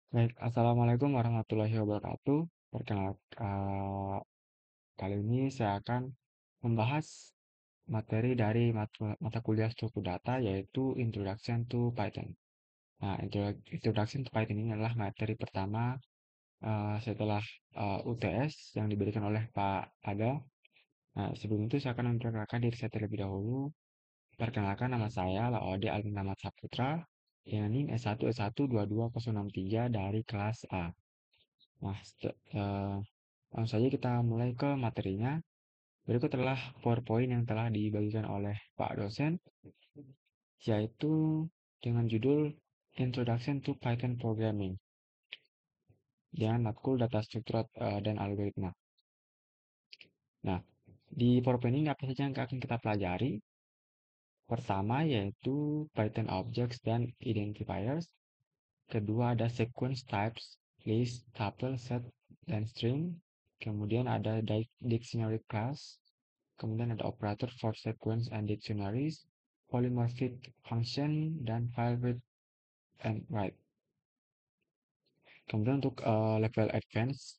Baik, Assalamualaikum warahmatullahi wabarakatuh. Kali ini saya akan membahas materi dari mata kuliah struktur data, yaitu Introduction to Python. Nah, Introduction to Python ini adalah materi pertama setelah UTS yang diberikan oleh Pak Ada. Nah, sebelum itu saya akan memperkenalkan diri saya terlebih dahulu. Perkenalkan, nama saya Laode Alvin Ahmad Saputra dengan NIM S1S12263 dari kelas A. Nah, langsung saja kita mulai ke materinya. Berikut adalah PowerPoint yang telah dibagikan oleh Pak dosen, yaitu dengan judul Introduction to Python Programming dengan matkul data struktur dan algoritma. Nah, di PowerPoint ini apa saja yang akan kita pelajari? Pertama yaitu Python Objects dan Identifiers. Kedua ada Sequence Types, List, Tuple, Set, dan String. Kemudian ada Dictionary Class. Kemudian ada operator for sequence and dictionaries, polymorphic function, dan file read and write. Kemudian untuk level advance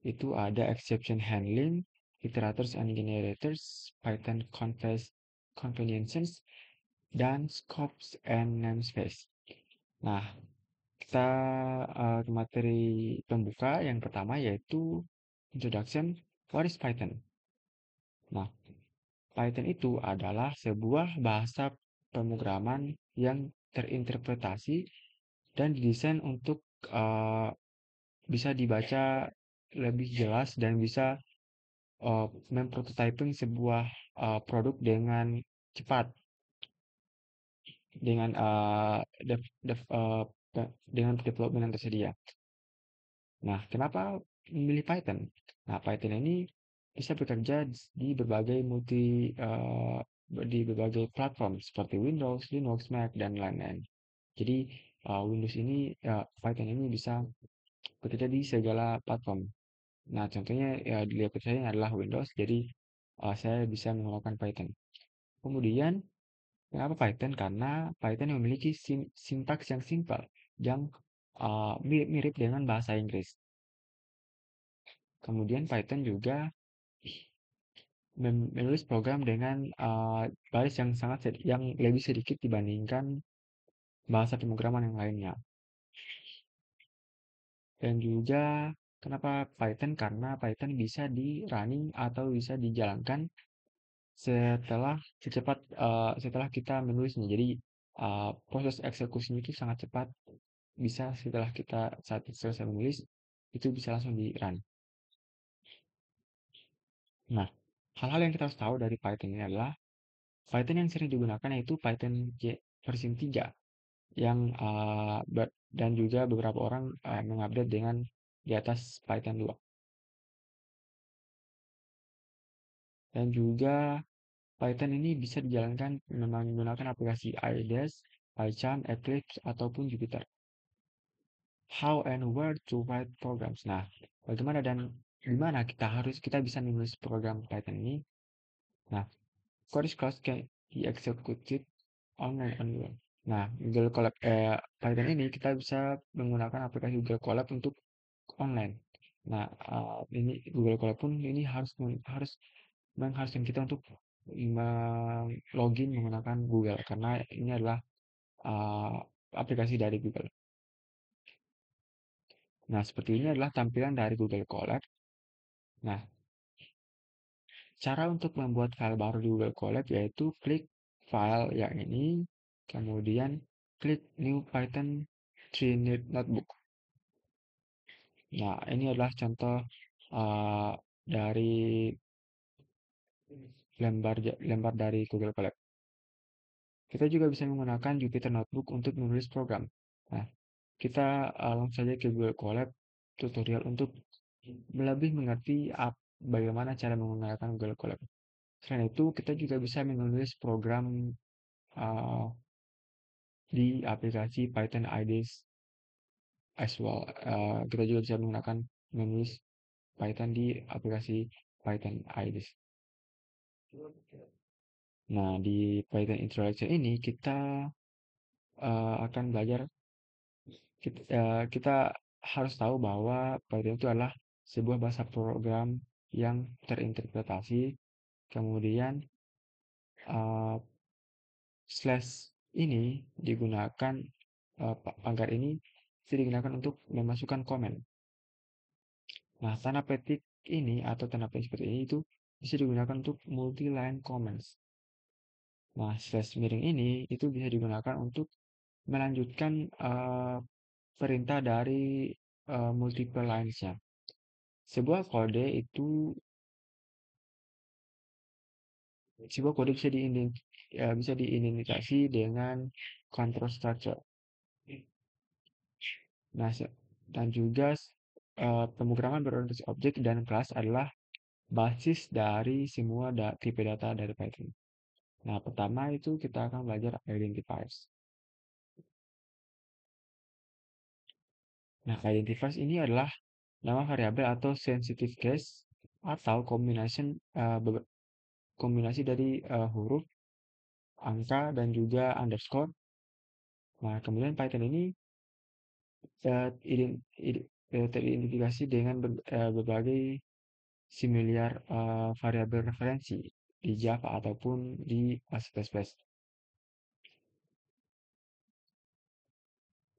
itu ada exception handling, iterators and generators, Python conveniences, dan scopes and namespace. Nah, kita ke materi pembuka yang pertama yaitu introduction, what is Python? Nah, Python itu adalah sebuah bahasa pemrograman yang terinterpretasi dan didesain untuk uh, bisa dibaca lebih jelas dan bisa memprototyping sebuah produk dengan cepat dengan dengan development yang tersedia. Nah, kenapa memilih Python? Nah, Python ini bisa bekerja di berbagai platform seperti Windows, Linux, Mac, dan lain-lain. Jadi Python ini bisa bekerja di segala platform. Nah, contohnya ya di laptop saya adalah Windows, jadi saya bisa menggunakan Python. Kemudian, kenapa Python? Karena Python memiliki sintaks yang simpel, yang mirip-mirip dengan bahasa Inggris. Kemudian Python juga menulis program dengan baris yang lebih sedikit dibandingkan bahasa pemrograman yang lainnya. Dan juga kenapa Python? Karena Python bisa di running atau bisa dijalankan setelah kita menulisnya. Jadi proses eksekusinya itu sangat cepat. Bisa setelah kita saat selesai menulis itu bisa langsung di run. Nah, hal-hal yang kita harus tahu dari Python ini adalah Python yang sering digunakan yaitu Python versi 3 yang dan juga beberapa orang mengupdate dengan di atas Python 2. Dan juga Python ini bisa dijalankan menggunakan aplikasi iDesk, PyCharm, Eclipse, ataupun Jupyter. How and where to write programs. Nah, bagaimana dan gimana kita bisa menulis program Python ini? Nah, code can be executed online anywhere. Nah, Python ini kita bisa menggunakan aplikasi Google Colab untuk online. Nah, ini Google Colab pun ini harus mengharuskan kita untuk login menggunakan Google karena ini adalah uh, aplikasi dari Google. Nah, seperti ini adalah tampilan dari Google Colab. Nah, cara untuk membuat file baru di Google Colab yaitu klik file yang ini, kemudian klik New Python 3 Notebook. Nah, ini adalah contoh dari lembar dari Google Colab. Kita juga bisa menggunakan Jupyter Notebook untuk menulis program. Nah, kita langsung saja ke Google Colab tutorial untuk lebih mengerti bagaimana cara menggunakan Google Colab. Selain itu, kita juga bisa menulis program uh, di aplikasi Python IDES as well. Kita juga bisa menggunakan menulis Python di aplikasi Python IDES. Nah, di Python Introduction ini kita akan belajar kita harus tahu bahwa Python itu adalah sebuah bahasa program yang terinterpretasi, kemudian uh, slash ini digunakan, pagar ini bisa digunakan untuk memasukkan komen. Nah, tanda petik ini atau tanda petik seperti ini itu bisa digunakan untuk multi-line comments. Nah, slash miring ini itu bisa digunakan untuk melanjutkan perintah dari multiple lines-nya. Sebuah kode itu bisa diidentifikasi dengan control structure. Nah, dan juga pemrograman berorientasi objek dan kelas adalah basis dari semua tipe data dari Python. Nah, pertama itu kita akan belajar identifiers. Nah, identifiers ini adalah nama variabel atau sensitive case atau kombinasi dari huruf, angka, dan juga underscore. Nah, kemudian Python ini teridentifikasi dengan berbagai similar variabel referensi di Java ataupun di C++.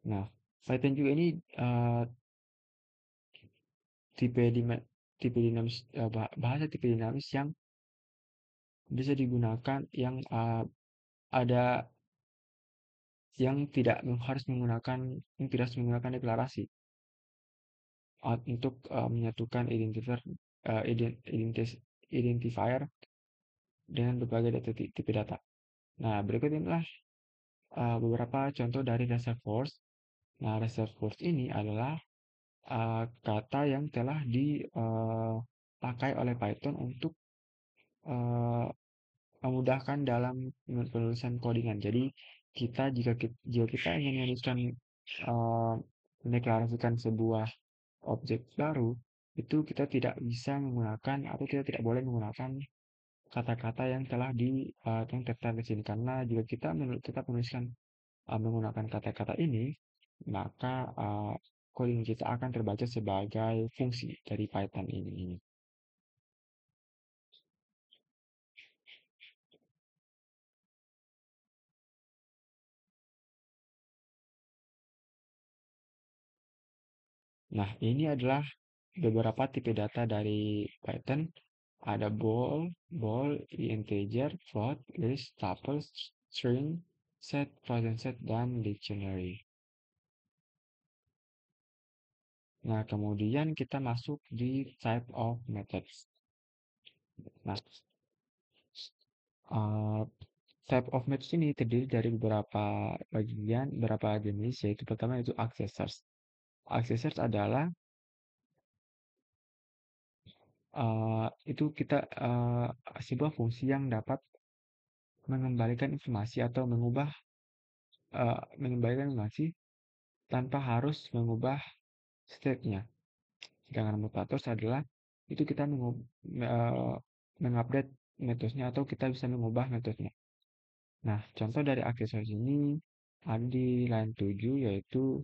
Nah, Python juga ini tipe tipe dinamis bahasa tipe dinamis yang bisa digunakan ada yang tidak harus menggunakan deklarasi untuk menyatukan identifier dengan berbagai tipe data. Nah, berikut inilah beberapa contoh dari reservoirs. Nah, reservoirs ini adalah kata yang telah dipakai oleh Python untuk uh, memudahkan dalam penulisan codingan. Jadi jika kita ingin menuliskan mendeklarasikan sebuah objek baru, itu kita tidak bisa menggunakan atau kita tidak boleh menggunakan kata-kata yang telah yang tertera di sini karena jika kita menuliskan menggunakan kata-kata ini, maka coding kita akan terbaca sebagai fungsi dari Python ini. Nah, ini adalah beberapa tipe data dari Python. Ada bool, integer, float, list, tuple, string, set, frozen set, dan dictionary. Nah, kemudian kita masuk di type of methods. Nah, uh, type of methods ini terdiri dari beberapa jenis, yaitu pertama itu accessors. Accessors adalah itu sebuah fungsi yang dapat mengembalikan informasi atau mengembalikan informasi tanpa harus mengubah state-nya. Sedangkan mutators adalah itu kita mengupdate metodenya atau kita bisa mengubah metodenya. Nah, contoh dari accessors ini ada di line 7 yaitu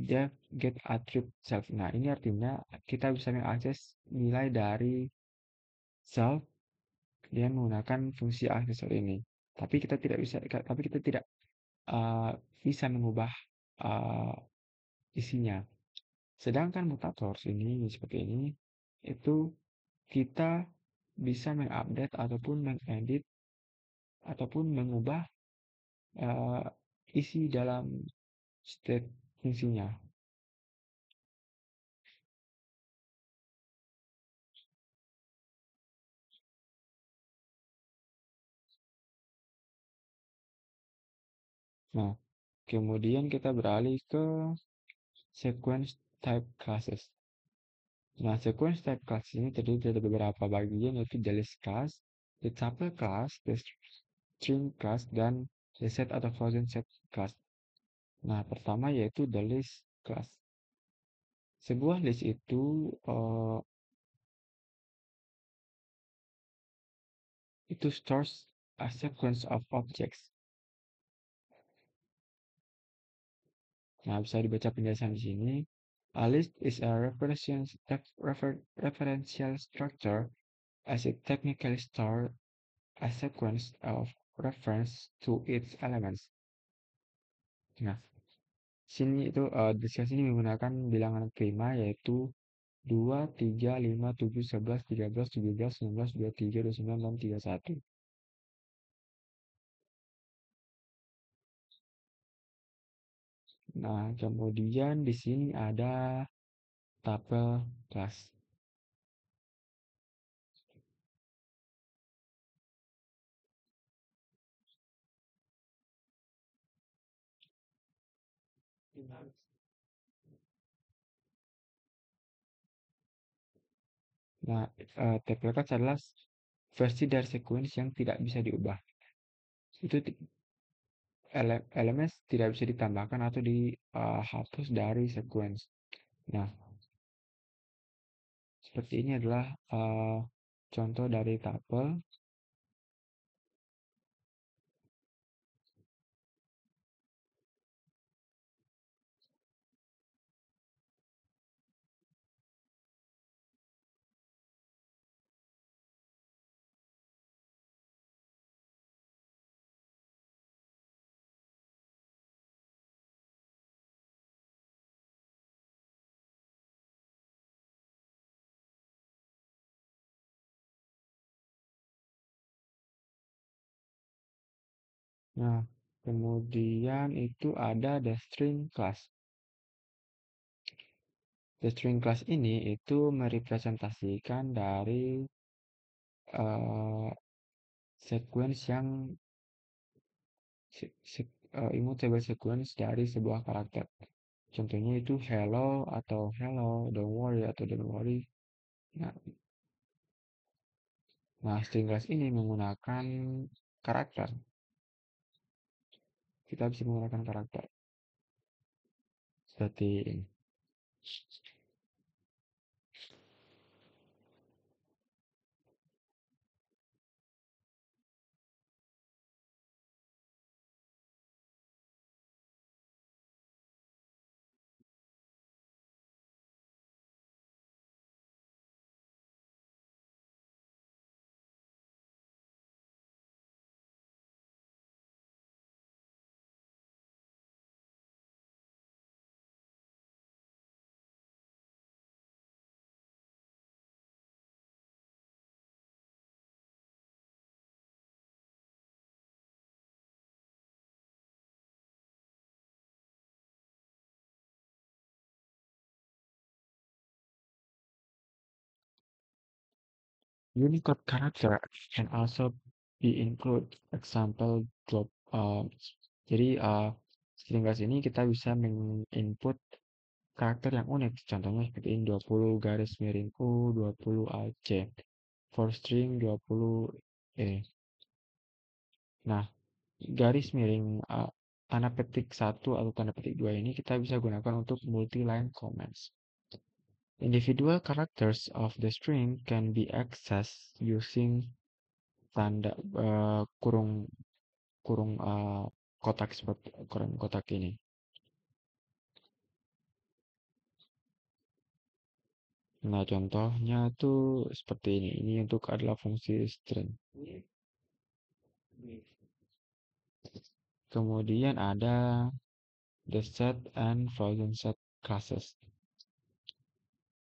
def get attribute self. Nah, ini artinya kita bisa mengakses nilai dari self dengan menggunakan fungsi accessor ini. Tapi kita tidak bisa mengubah uh, isinya. Sedangkan mutators ini seperti ini itu kita bisa mengupdate ataupun mengedit ataupun mengubah uh, isi dalam state fungsinya. Nah, kemudian kita beralih ke sequence type classes. Nah, sequence type class ini terdiri dari beberapa bagian yaitu the list class, the tuple class, the string class, dan the set atau frozen set class. Nah, pertama yaitu the list class. Sebuah list itu stores a sequence of objects. Nah, bisa dibaca penjelasan di sini. A list is a referential structure as it technically stores a sequence of reference to its elements. Nah, sini itu discuss ini menggunakan bilangan prima yaitu 2, 3, 5, 7, 11, 13, 17, 19, 23, 29, dan 31. Nah, kemudian di sini ada tabel kelas. Nah, tabel kelas adalah versi dari sequence yang tidak bisa diubah. Itu elemen tidak bisa ditambahkan atau dihapus dari sequence. Nah, seperti ini adalah contoh dari tabel. Nah, kemudian itu ada the string class. The string class ini itu merepresentasikan dari sequence yang immutable sequence dari sebuah karakter. Contohnya itu hello atau hello, don't worry atau don't worry. Nah, string class ini menggunakan karakter. Kita bisa menggunakan karakter seperti ini. Unicode character can also be include example drop. Jadi string class ini kita bisa menginput karakter yang unik. Contohnya seperti ini 20 garis miring U, 20 AC. For string 20 E. Nah, garis miring tanda petik 1 atau tanda petik 2 ini kita bisa gunakan untuk multi-line comments. Individual characters of the string can be accessed using tanda kurung kurung kotak seperti kurung kotak ini. Nah, contohnya tuh seperti ini. Ini untuk adalah fungsi string. Kemudian ada the set and frozen set classes.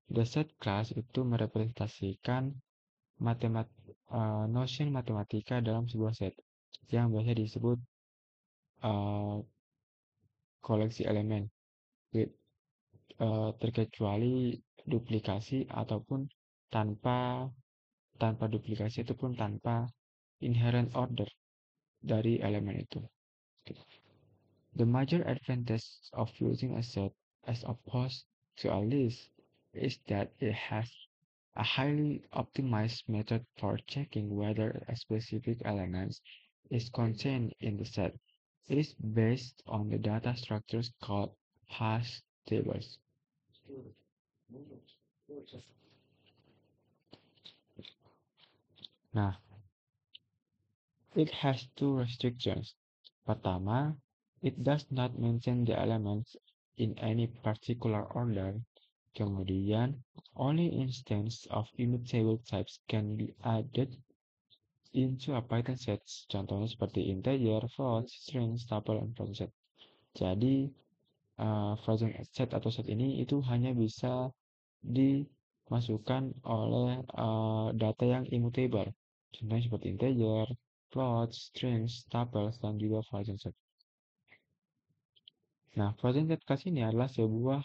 The set class itu merepresentasikan notion matematika dalam sebuah set yang biasa disebut koleksi elemen terkecuali duplikasi ataupun tanpa duplikasi ataupun tanpa inherent order dari elemen itu. The major advantage of using a set as opposed to a list is that it has a highly optimized method for checking whether a specific element is contained in the set. It is based on the data structures called hash tables. Nah, it has two restrictions. Pertama, it does not mention the elements in any particular order. Kemudian, only instance of immutable types can be added into a Python set. Contohnya seperti integer, float, string, tuple, dan frozen set. Jadi, frozen set atau set ini itu hanya bisa dimasukkan oleh data yang immutable. Contohnya seperti integer, float, strings, tuples, dan juga frozen set. Nah, frozen set class ini adalah sebuah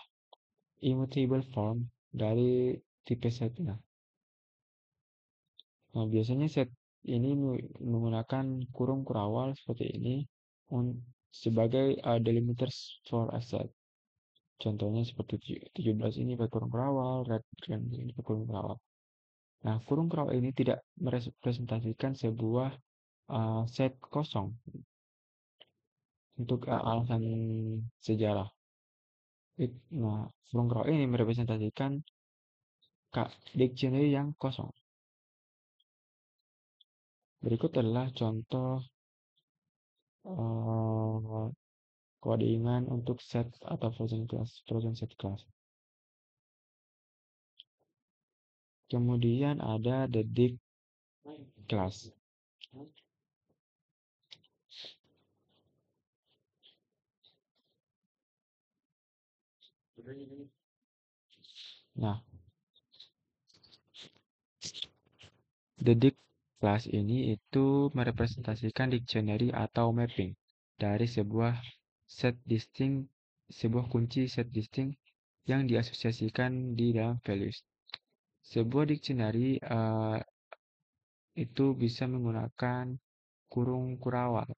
immutable form dari tipe setnya. Nah, biasanya set ini menggunakan kurung kurawal seperti ini sebagai delimiters for a set. Contohnya seperti 17 ini pakai kurung kurawal, red dan ini pakai kurung kurawal. Nah, kurung kurawal ini tidak merepresentasikan sebuah set kosong untuk alasan sejarah. Nah, kurung kurawal ini merepresentasikan dictionary yang kosong. Berikut adalah contoh codingan untuk set atau frozen set class. Kemudian ada the dict class. Nah, the dict class ini itu merepresentasikan dictionary atau mapping dari sebuah set distinct, sebuah kunci set distinct yang diasosiasikan di dalam values. Sebuah dictionary itu bisa menggunakan kurung kurawal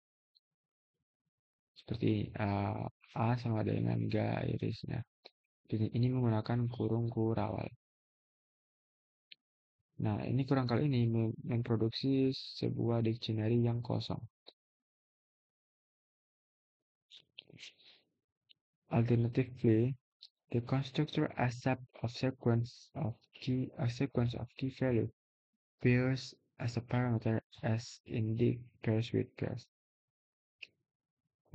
seperti A sama dengan garisnya. Ini menggunakan kurung kurawal. Nah, ini kurang kali ini memproduksi sebuah dictionary yang kosong. Alternatively, the constructor accepts a sequence of key value pairs as a parameter as in dict pairs with pairs.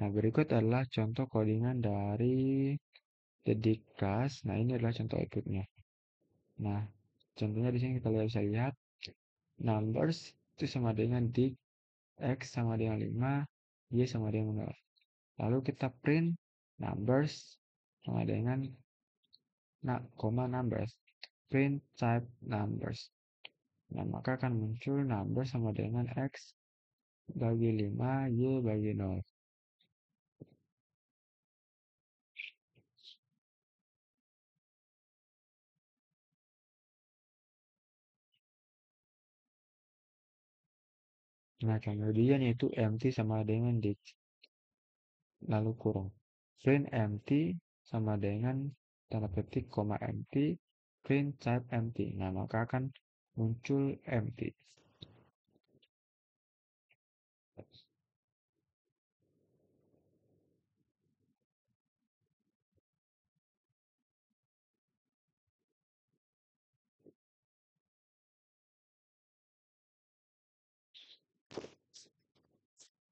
Nah, berikut adalah contoh codingan dari the dict class. Nah, ini adalah contoh outputnya. Nah, contohnya di sini kita bisa lihat numbers itu sama dengan dict, x sama dengan 5, y sama dengan 0. Lalu kita print numbers sama dengan numbers, print type numbers. Nah, maka akan muncul numbers sama dengan x bagi 5, y bagi 0. Nah, kemudian itu empty sama dengan dict, lalu kurung. Print empty sama dengan tanda petik koma empty, print type empty. Nah, maka akan muncul empty.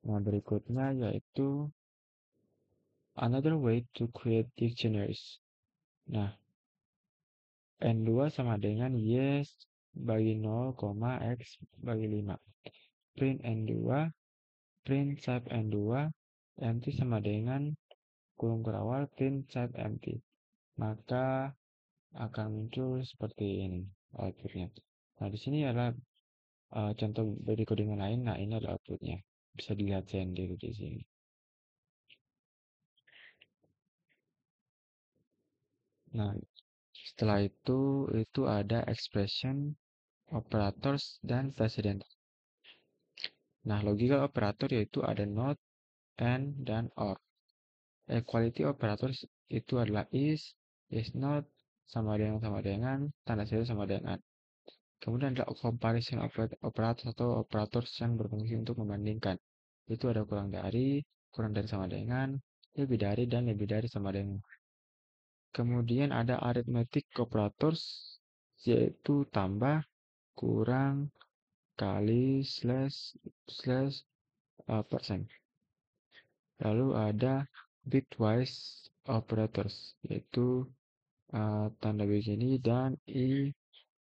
Nah, berikutnya yaitu another way to create dictionaries. Nah, N2 sama dengan Y bagi 0, X bagi 5. Print N2, print type N2, empty sama dengan kurung kurawal print type empty. Maka akan muncul seperti ini outputnya. Nah, di sini adalah contoh dari codingan lain. Nah, ini adalah outputnya. Bisa dilihat sendiri di sini. Nah, setelah itu ada expression, operators, dan precedent. Nah, logical operator yaitu ada not, and, dan or. Equality operators itu adalah is not, sama dengan, tanda seru sama dengan. Kemudian ada comparison operator atau operators yang berfungsi untuk membandingkan. Itu ada kurang dari sama dengan, dan lebih dari sama dengan. Kemudian ada arithmetic operators, yaitu tambah, kurang, kali, slash, persen. Lalu ada bitwise operators, yaitu tanda begini dan I,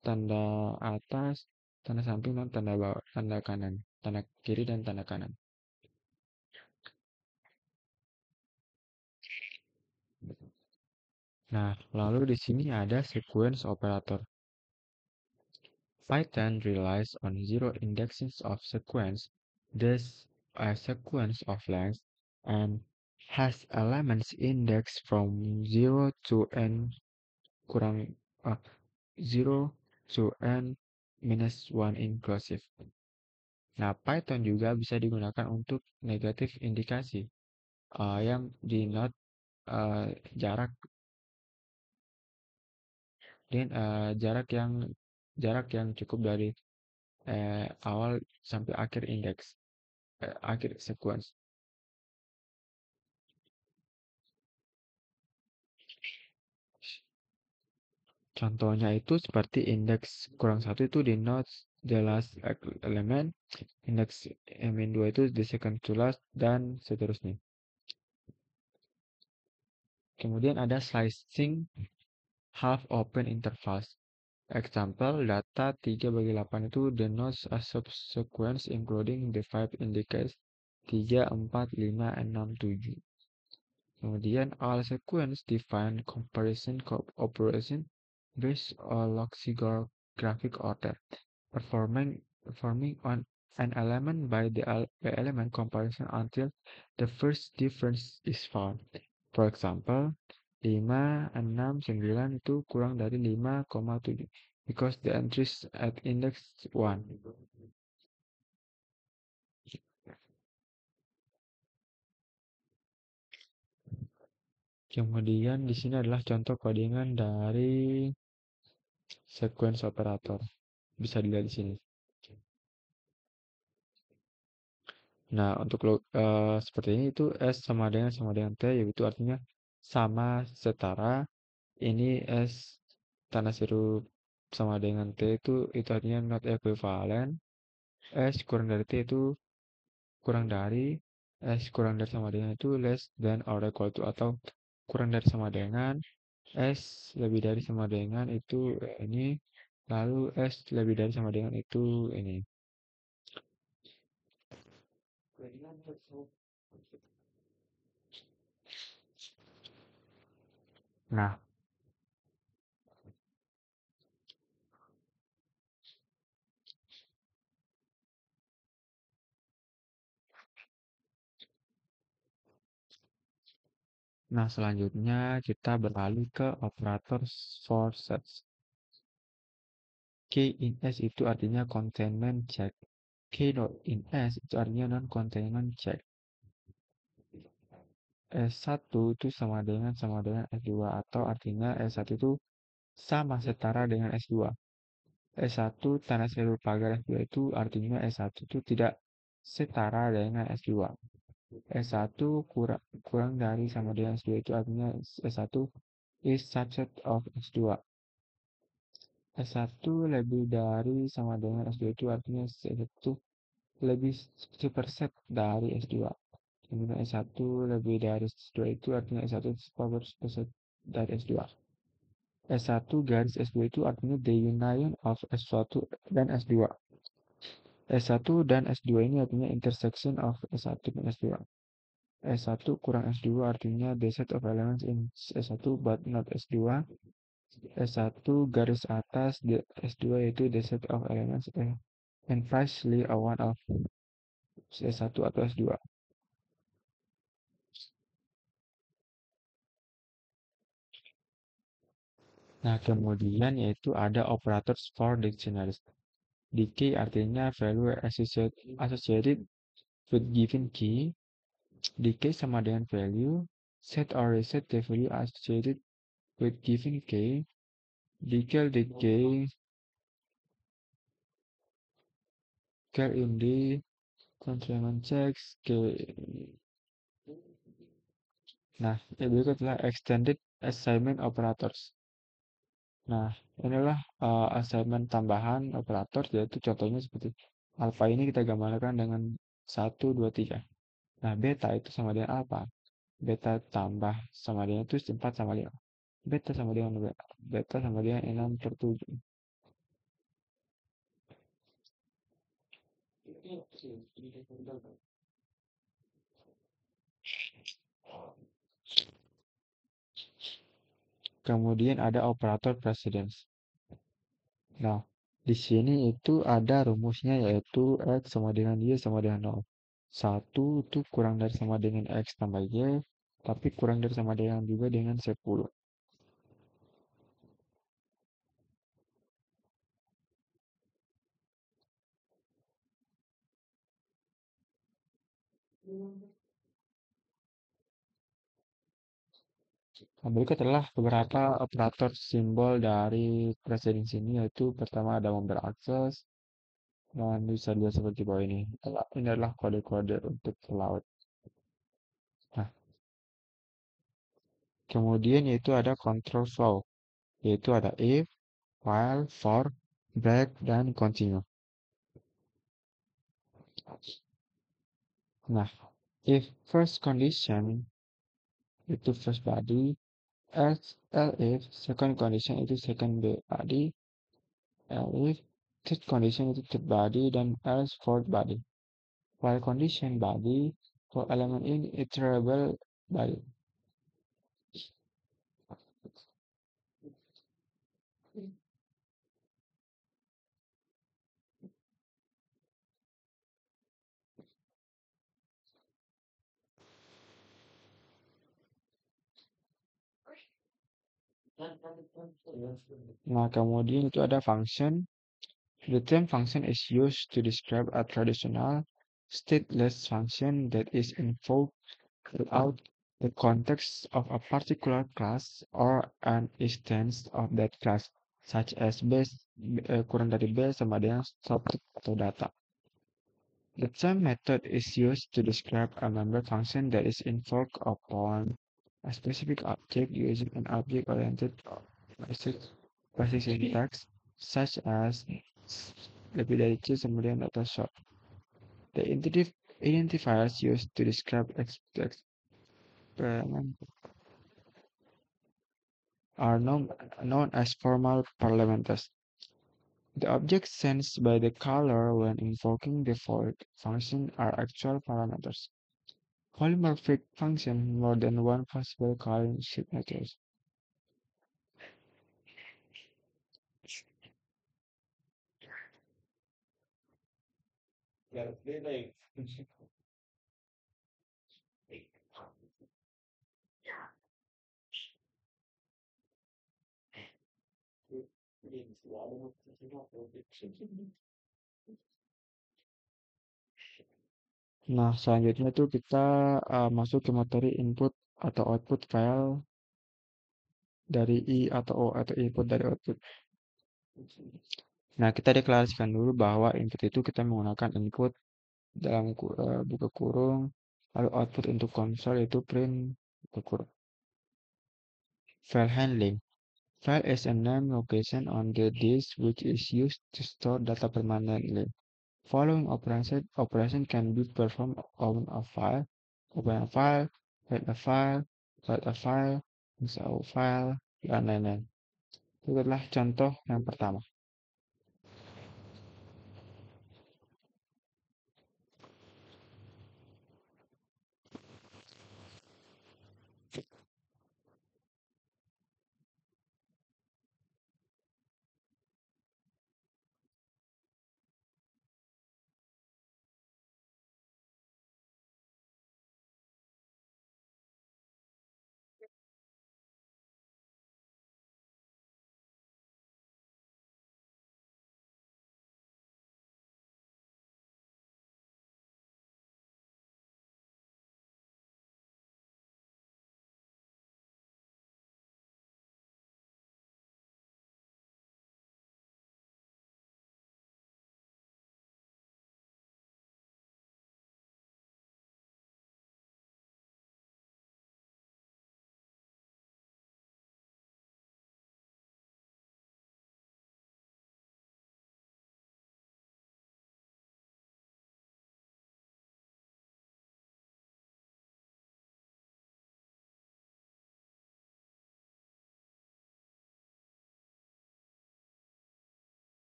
tanda atas, tanda samping, dan tanda bawah, tanda kanan, tanda kiri dan tanda kanan. Nah, lalu di sini ada sequence operator. Python relies on zero indexing of sequence, thus a sequence of length, and has elements indexed from 0 to n kurang 0 to n minus 1 inclusive. Nah, Python juga bisa digunakan untuk negatif indikasi yang denote jarak dan jarak yang cukup dari awal sampai akhir indeks, akhir sequence. Contohnya itu seperti indeks kurang satu itu denotes the last element, indeks min2 itu the second to last, dan seterusnya. Kemudian ada slicing half open intervals. Example, data 3/8 itu denotes a subsequence including the 5 indices 3, 4, 5, 6, 7. Kemudian all sequence define comparison operation based on lexicographic order, performing on an element by the element comparison until the first difference is found. For example, 5, 6, 9 itu kurang dari 5,7 because the entries at index 1. Kemudian di sini adalah contoh codingan dari sequence operator. Bisa dilihat di sini. Nah, untuk seperti ini itu S sama dengan T, yaitu artinya sama setara. Ini S tanda seru sama dengan T itu artinya not equivalent. S kurang dari T itu kurang dari. S kurang dari sama dengan itu less than or equal to, atau kurang dari sama dengan. S lebih dari sama dengan itu ini. Lalu S lebih dari sama dengan itu ini. Nah, selanjutnya kita beralih ke operator for sets. K in S itu artinya containment check. K not in S itu artinya non-containment check. S1 itu sama dengan S2, atau artinya S1 itu sama setara dengan S2. S1 tanda seru pagar S2 itu artinya S1 itu tidak setara dengan S2. S1 kurang dari sama dengan S2 itu artinya S1 is subset of S2. S1 lebih dari sama dengan S2 itu artinya S1 lebih superset dari S2. Kemudian S1 lebih dari S2 itu artinya S1 superset dari S2. S1 garis S2 itu artinya the union of S1 dan S2. S1 dan S2 ini artinya intersection of S1 dan S2. S1 kurang S2 artinya the set of elements in S1 but not S2. S1 garis atas S2 yaitu the set of elements and precisely a one of S1 atau S2. Nah, kemudian yaitu ada operators for dictionaries. Decay artinya value associated with given key. Decay sama dengan value. Set or reset the value associated with given key. Decay, care in the complement checks. Nah, yang berikutlah extended assignment operators. Nah, inilah assignment tambahan operator, yaitu contohnya seperti alpha ini kita gambarkan dengan 1, 2, 3. Nah, beta itu sama dengan alpha. beta tambah sama dengan itu 4 sama 5. Beta sama dengan beta. Beta sama dengan 6/7. Kemudian ada operator precedence. Nah, di sini itu ada rumusnya yaitu X sama dengan Y sama dengan 0. Satu itu kurang dari sama dengan X tambah Y, tapi kurang dari sama dengan juga dengan 10. Nah, berikut adalah beberapa operator simbol dari precedence ini, yaitu pertama ada member access, dan bisa dilihat seperti bawah ini. Ini adalah kode-kode untuk laut. Nah, kemudian yaitu ada control flow, yaitu ada if, while, for, break, dan continue. Nah, if first condition itu first body, else if second condition itu second body, else if third condition itu third body, dan else fourth body. While condition body for element in iterable body. Nah, kemudian itu ada function. The term function is used to describe a traditional stateless function that is invoked without the context of a particular class or an instance of that class, such as base kurang dari base sama dengan subject atau data. The term method is used to describe a member function that is invoked upon a specific object using an object-oriented basic syntax, such as lebih dari C sama dengan data short. The identifiers used to describe experiment are known as formal parameters. The objects sensed by the caller when invoking the function are actual parameters. Polymorphic function more than one possible calling signatures. Nah, selanjutnya tuh kita masuk ke materi input atau output file dari I atau O atau input dari output. Nah, kita deklarasikan dulu bahwa input itu kita menggunakan input dalam buka kurung, lalu output untuk konsol itu print buka kurung. File handling. File is a name location on the disk which is used to store data permanently. Following operation can be performed on a file, open a file, read a file, write a file, install file, dan lain-lain. Itu adalah contoh yang pertama.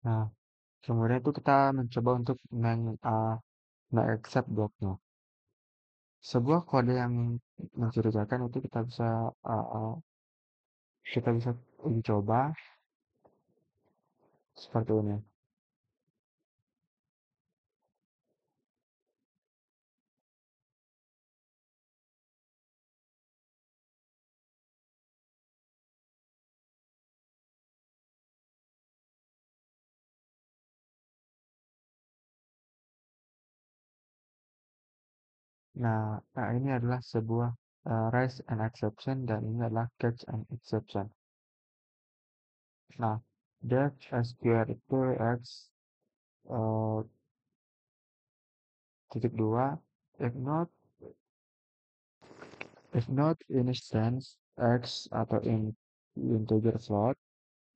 Nah, kemudian itu kita mencoba untuk accept blocknya. Sebuah kode yang mencurigakan itu kita bisa uji coba seperti ini. Nah, ini adalah sebuah raise and exception dan ini adalah catch and exception. Nah, def sqr itu x eh, titik dua, if not instance x atau integer float,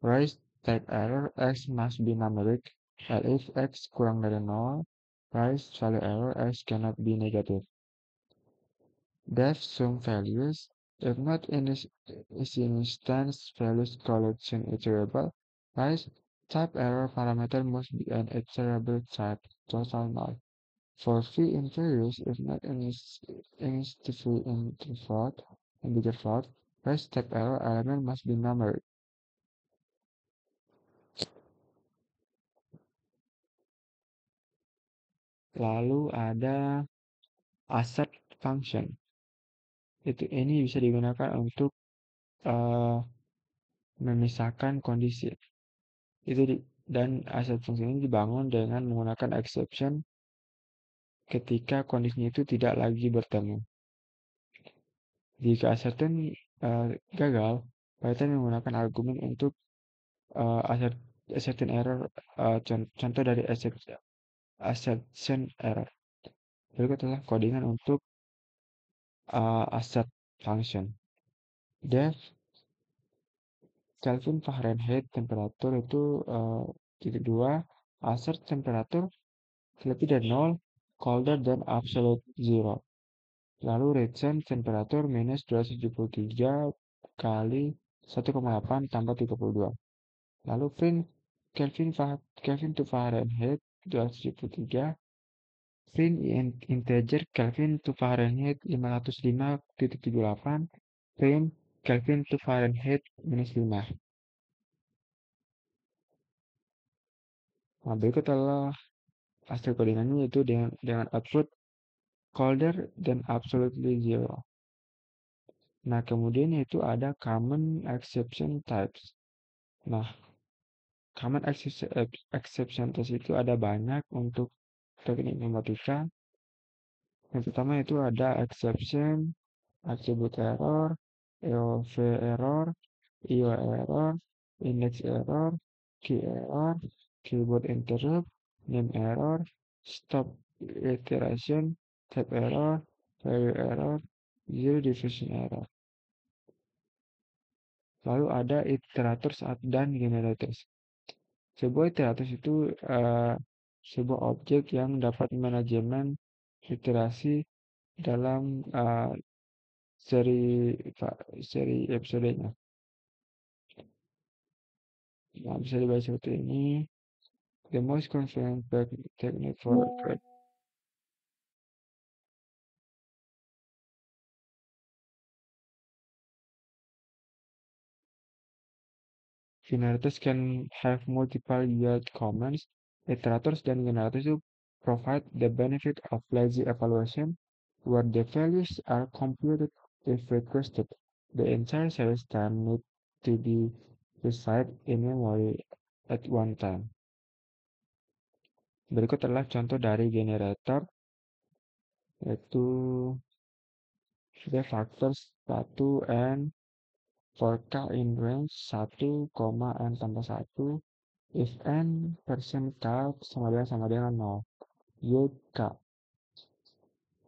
raise type error x must be numeric, and if x kurang dari 0, raise value error x cannot be negative. Def sum values, if not is instance values collection iterable, raise type error parameter must be an iterable type, total null. For free integers, if not integer float, raise type error element must be numeric. Lalu ada assert function. Ini bisa digunakan untuk eh, memisahkan kondisi. Dan assert function ini dibangun dengan menggunakan exception ketika kondisinya itu tidak lagi bertemu. Jika assertion gagal, Python menggunakan argumen untuk assertion error. Contoh dari assertion error. Berikut adalah codingan untuk assert function. Def Kelvin Fahrenheit temperatur itu titik dua, assert temperatur lebih dari 0, colder than absolute zero. Lalu Regen temperatur minus 273 kali 1,8 tambah 32. Lalu print Kelvin to Fahrenheit 273, print integer Kelvin to Fahrenheit 505,78, print Kelvin to Fahrenheit minus 5. Nah, berikut adalah hasil codingannya yaitu dengan output colder than absolutely zero. Nah, kemudian itu ada common exception types. Nah, common exception types itu ada banyak untuk teknik informatika. Yang pertama itu ada exception, attribute error, EOV error, IO error, index error, key error, keyboard interrupt, name error, stop iteration, type error, value error, zero division error. Lalu ada iterators dan generators. Sebuah iterators itu sebuah objek yang dapat manajemen iterasi dalam seri episodenya. Nah, bisa dibaca seperti ini. The most convenient technique for generators can have multiple yield comments. Iterators dan generators itu provide the benefit of lazy evaluation, where the values are computed if requested. The entire series time need to be reside in memory at one time. Berikut adalah contoh dari generator, yaitu the factors 1 n for k in range 1, n tambah 1, if n persen k sama dengan 0, yield k.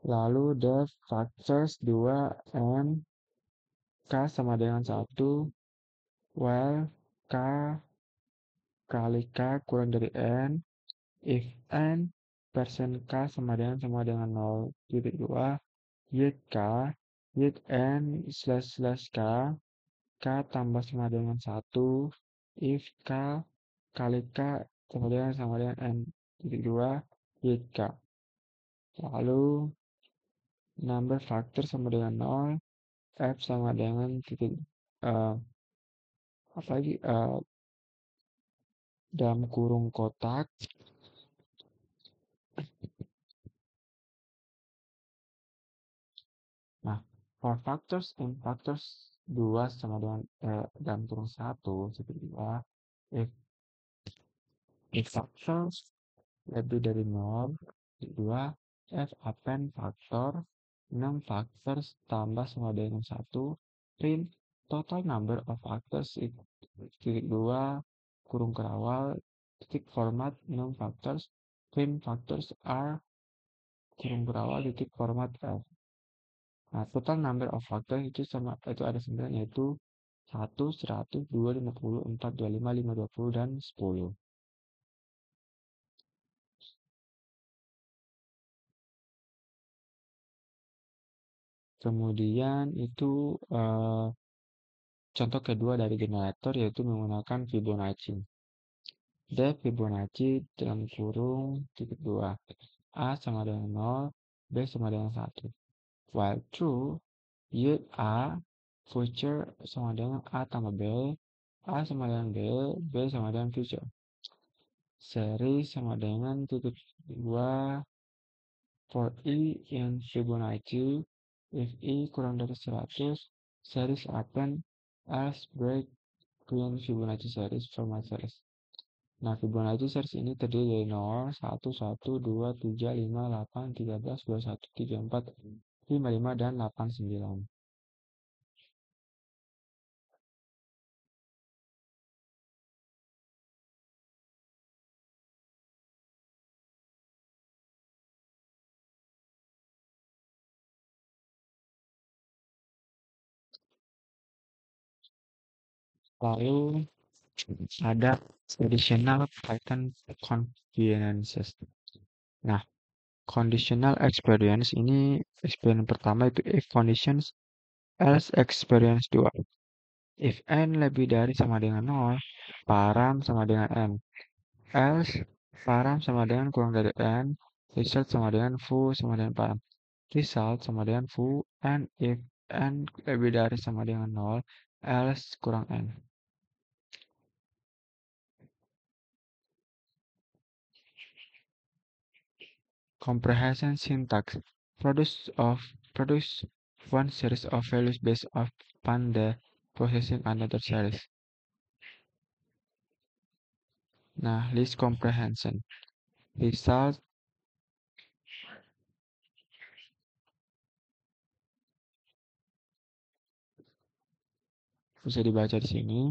Lalu the factors 2 n k sama dengan 1, while k kali k kurang dari n, if n persen k sama dengan 0, titik 2, yield k, yield n slash k, k tambah sama dengan 1, if k kali k sama dengan N titik 2 YK. Lalu number factor sama dengan 0, F sama dengan titik eh, apa lagi dalam kurung kotak. Nah, for factors and factors 2 sama dengan dalam kurung 1 titik 2, if factors lebih dari 0, titik 2, F append faktor 6 factors tambah sama dengan 1, print total number of factors titik 2 kurung kerawal titik format 6 factors print factors are kurung kerawal titik format F. Nah, total number of factors itu sama itu ada 9, yaitu 1, 100, 2, 50, 4, 25, 5, 20, dan 10. Kemudian itu contoh kedua dari generator yaitu menggunakan Fibonacci. Def Fibonacci dalam kurung titik 2. A sama dengan 0, B sama dengan 1. While true, yield A, future sama dengan A tambah B, A sama dengan B, B sama dengan future. Seri sama dengan titik 2 for E in Fibonacci. If E kurang dari 100, series append else break in Fibonacci series format series. Nah, Fibonacci series ini terdiri dari 0, 1, 1, 2, 3, 5, 8, 13, 21, 34, 55, dan 89. Lalu ada additional Python conveniences. Nah, conditional experience ini experience pertama itu if conditions, else experience 2. If n lebih dari sama dengan 0, param sama dengan n. Else, param sama dengan kurang dari n. Result sama dengan foo sama dengan param. Result sama dengan foo, and if n lebih dari sama dengan 0, else kurang n. Comprehension syntax produce one series of values based upon the processing another series. Nah, list comprehension result bisa dibaca di sini.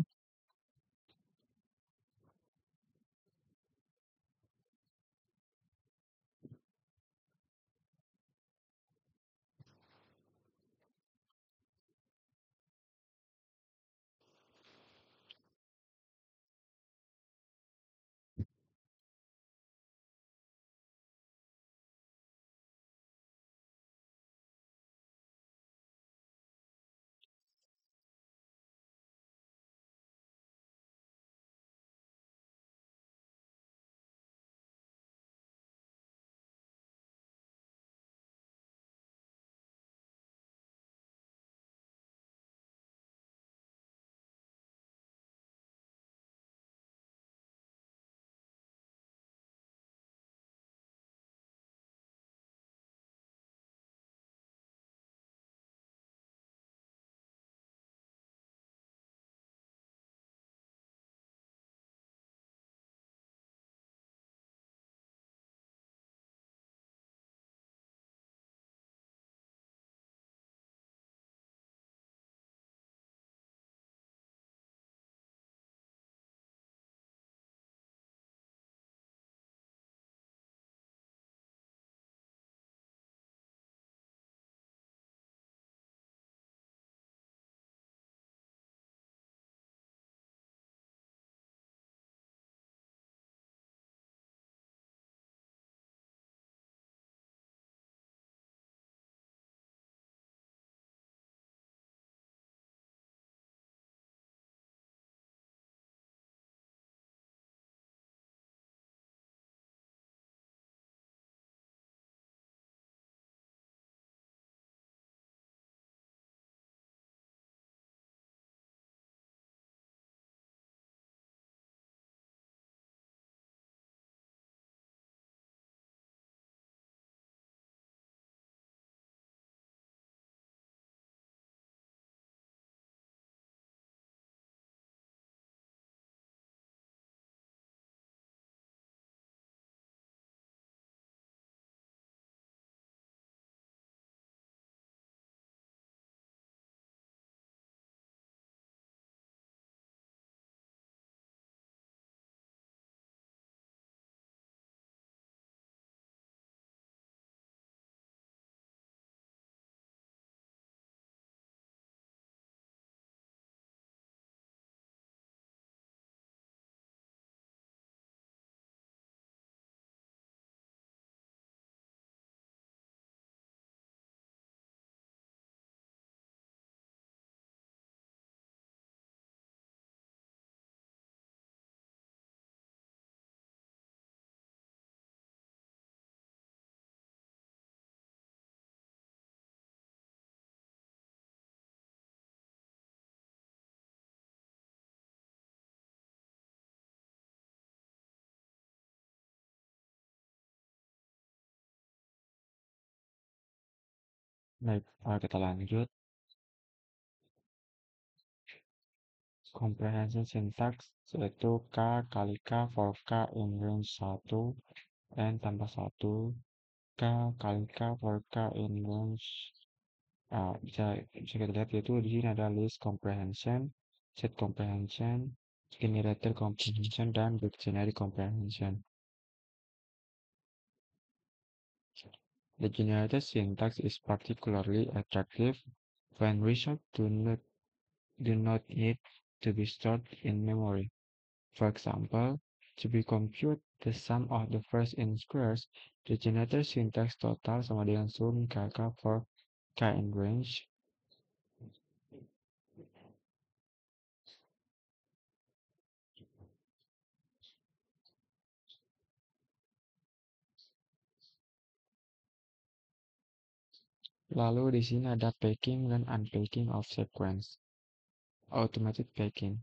Baik, kita lanjut. Comprehension syntax yaitu K kali K for K in range 1, N tambah 1, K kali K for K in range, bisa kita lihat yaitu di sini ada list comprehension, set comprehension, generator comprehension, dan dictionary comprehension. The generator syntax is particularly attractive when results do not need to be stored in memory. For example, to be compute the sum of the first n squares, the generator syntax total sama dengan sum KK for K in range. Lalu di sini ada packing dan unpacking of sequence. Automated packing.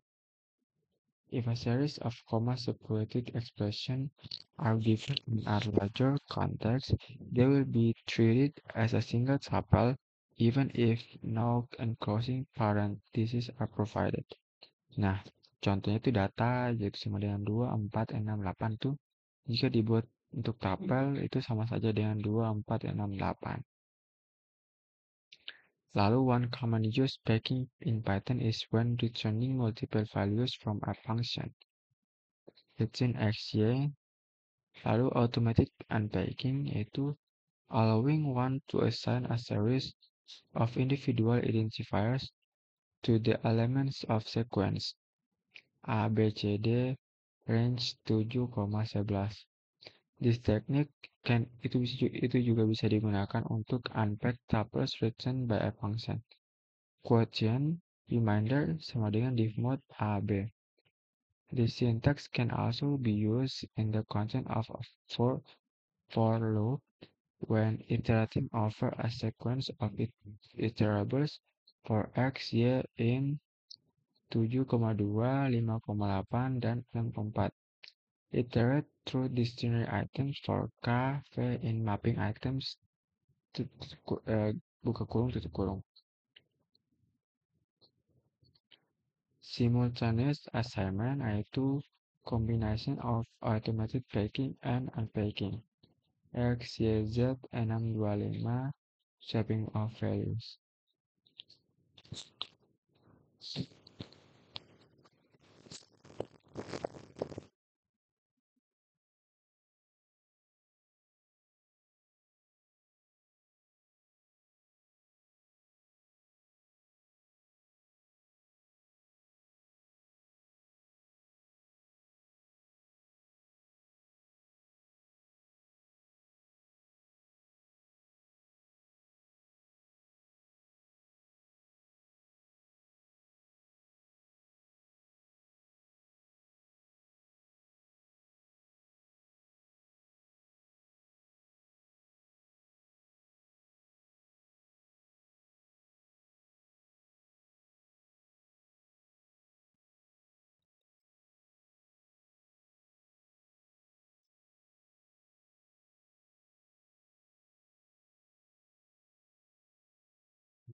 If a series of comma-separated expressions are given in a larger context, they will be treated as a single tuple even if no enclosing parentheses are provided. Nah, contohnya itu data yaitu sama dengan 2, 4, 6, 8 tuh jika dibuat untuk tuple itu sama saja dengan 2, 4, 6, 8. Lalu one common use packing in Python is when returning multiple values from a function. Return xy. Lalu automatic unpacking yaitu allowing one to assign a series of individual identifiers to the elements of sequence A, B, C, D, range 7,11. This technique itu juga bisa digunakan untuk unpack tuples written by a function. Quotient reminder sama dengan div mode A, B. This syntax can also be used in the content of a for loop when iterating over a sequence of iterables for x, y in 7,2, 5,8, dan 6,4. Iterate through dictionary items for K, V in mapping items buka kurung tutup kurung. Simultaneous assignment yaitu combination of automated packing and unpacking. X, Y, Z, 625, swapping of values.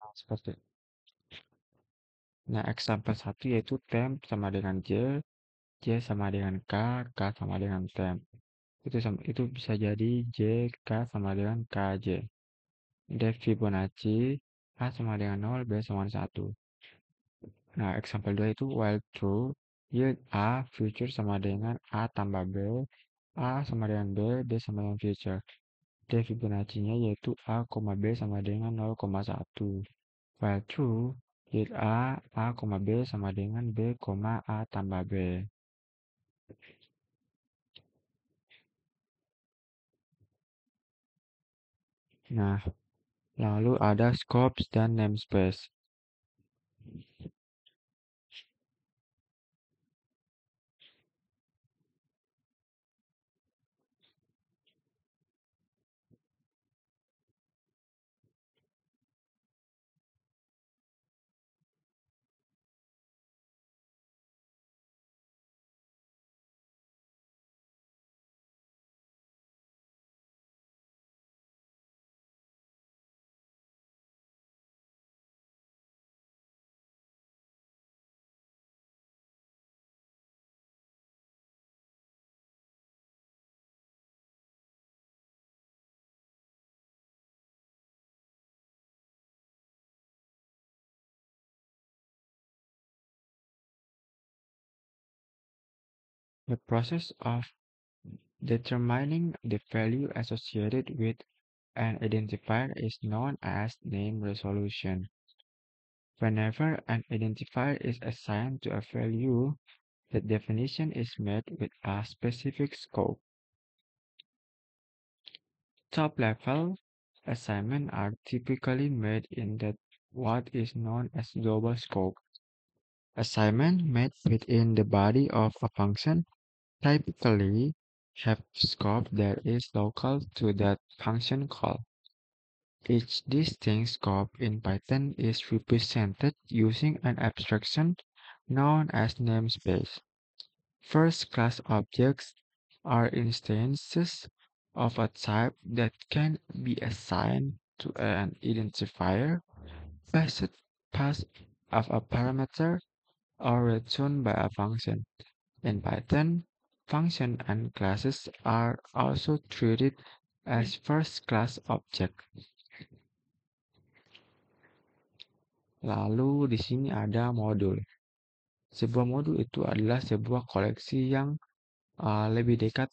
Nah, seperti Nah, example 1 yaitu temp sama dengan J, J sama dengan K, K sama dengan temp. Itu bisa jadi J, K sama dengan KJ. Def Fibonacci, A sama dengan 0, B sama dengan 1. Nah, example 2 itu while true, yield A, future sama dengan A tambah B, A sama dengan B, B sama dengan future. Def Fibonacci-nya yaitu A, B sama dengan 0,1. While true, yield A, B sama dengan B, A tambah B. Nah, lalu ada scopes dan namespace. The process of determining the value associated with an identifier is known as name resolution. Whenever an identifier is assigned to a value, the definition is made with a specific scope. Top-level assignments are typically made in what is known as global scope. Assignments made within the body of a function typically have scope that is local to that function call. Each distinct scope in Python is represented using an abstraction known as namespace. First-class objects are instances of a type that can be assigned to an identifier, passed of a parameter, or returned by a function. In Python, functions and classes are also treated as first-class objects. Lalu di sini ada modul. Sebuah modul itu adalah sebuah koleksi yang lebih dekat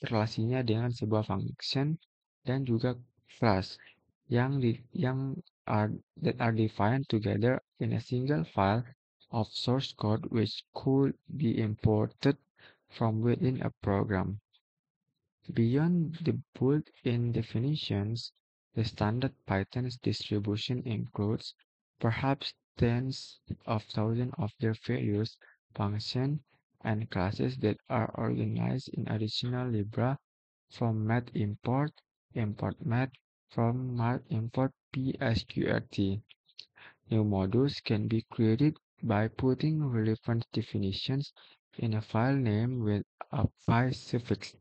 relasinya dengan sebuah function dan juga class that are defined together in a single file of source code which could be imported from within a program. Beyond the built-in definitions, the standard Python's distribution includes perhaps tens of thousands of their various functions and classes that are organized in additional libra from math import, import math, from math import psqrt. New modules can be created by putting relevant definitions in a file name with a py suffix.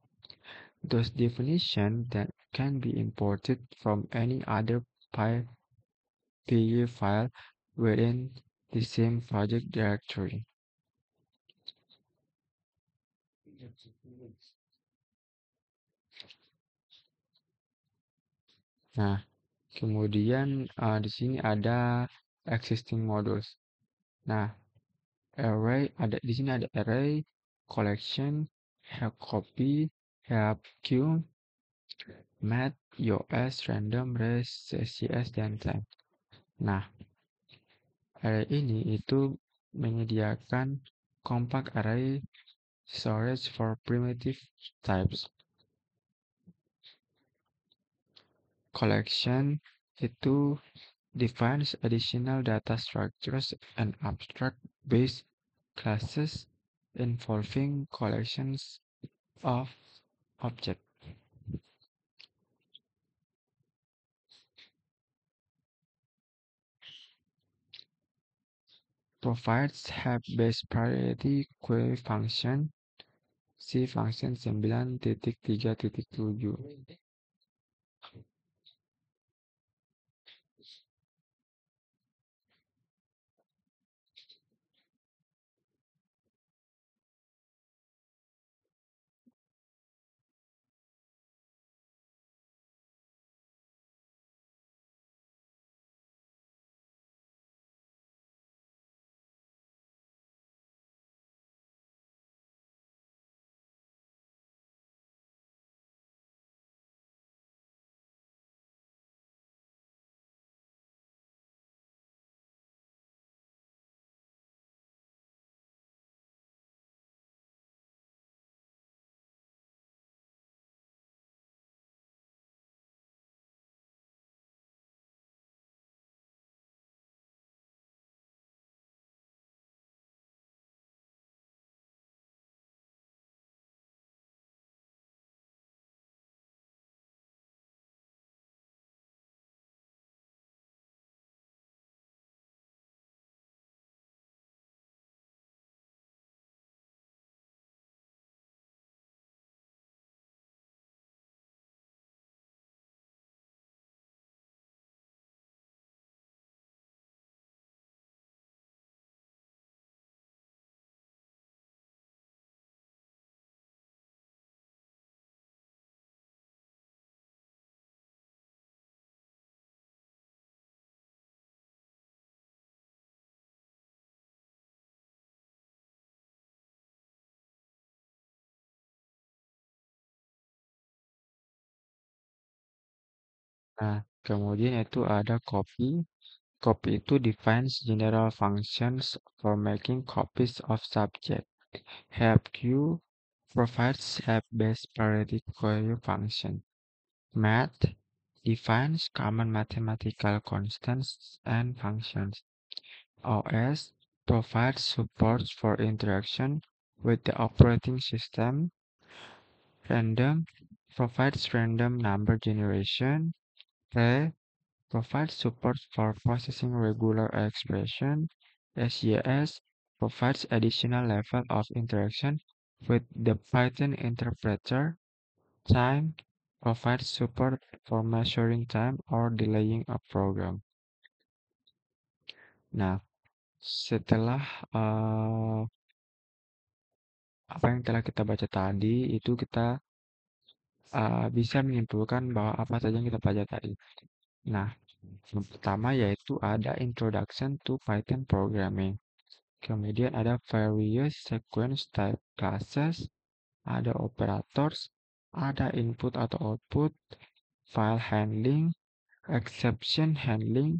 Those definitions that can be imported from any other py file within the same project directory. Nah, kemudian di sini ada existing modules. Nah, di sini ada array, collection, help copy, help queue, math, EOS, random, res, SCS, dan time. Nah, array ini itu menyediakan compact array storage for primitive types. Collection itu defines additional data structures and abstract base classes involving collections of objects. Provides have base priority query function. See function 9.3.7. Nah, kemudian itu ada copy. Copy itu defines general functions for making copies of subject. HelpQ provides app-based priority query function. Math defines common mathematical constants and functions. OS provides support for interaction with the operating system. Random provides random number generation. Ray provides support for processing regular expression. SJS provides additional level of interaction with the Python interpreter. Time provides support for measuring time or delaying a program. Nah, setelah eh, apa yang telah kita baca tadi, itu kita bisa menyimpulkan bahwa apa saja yang kita pelajari. Nah, yang pertama yaitu ada Introduction to Python Programming. Kemudian ada various sequence type classes, ada operators, ada input atau output, file handling, exception handling,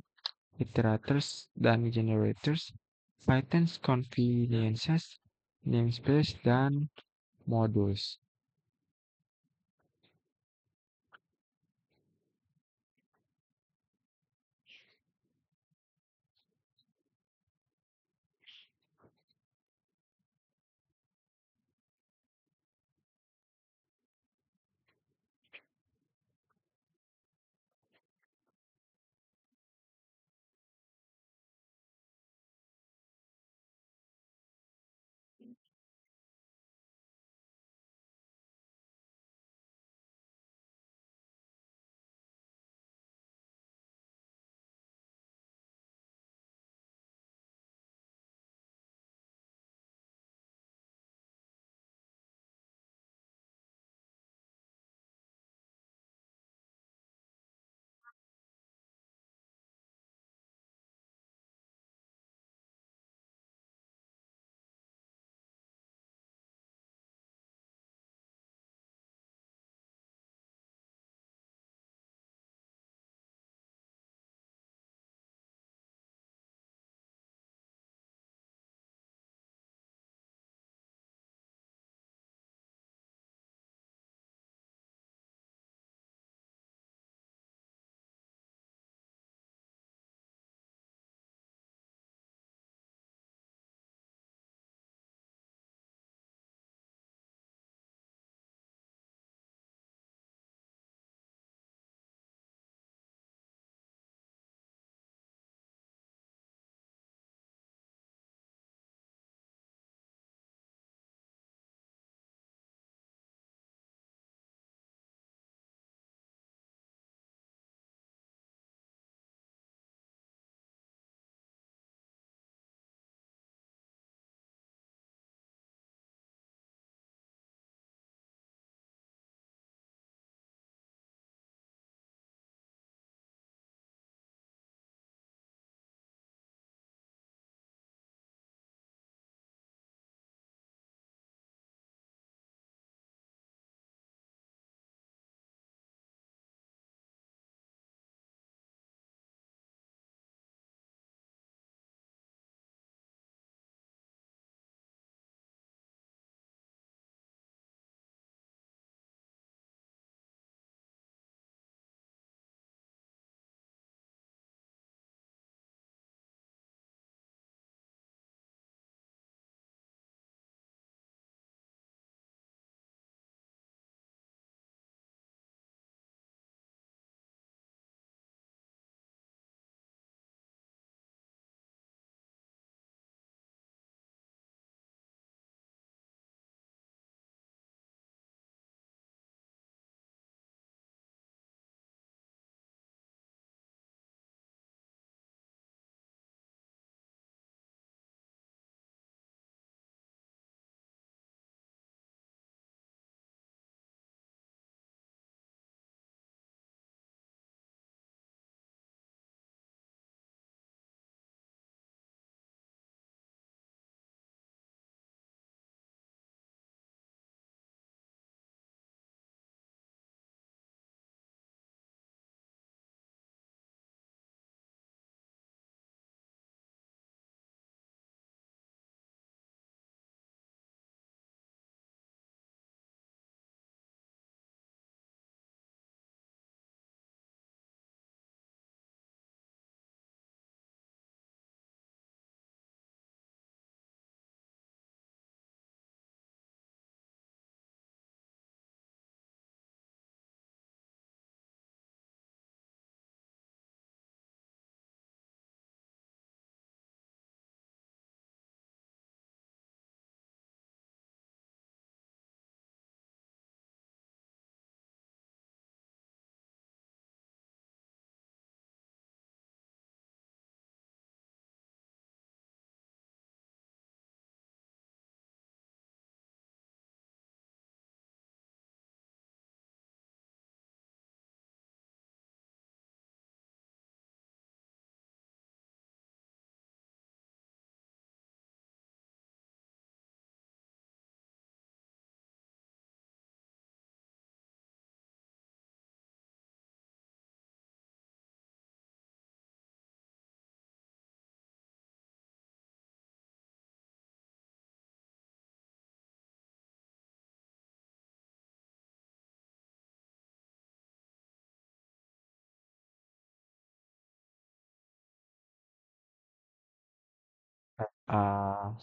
iterators dan generators, Python's conveniences, namespace, dan modules.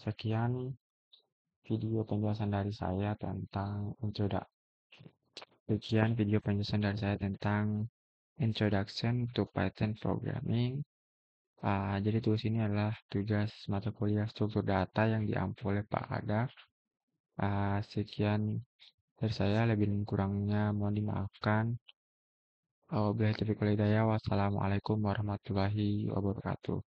Sekian video penjelasan dari saya tentang Introduction to Python Programming. Jadi tugas ini adalah tugas mata kuliah struktur data yang diampu oleh Pak Aga. Sekian dari saya, lebih dan kurangnya mohon dimaafkan. Wabillahi taufiq wal hidayah. Wassalamualaikum warahmatullahi wabarakatuh.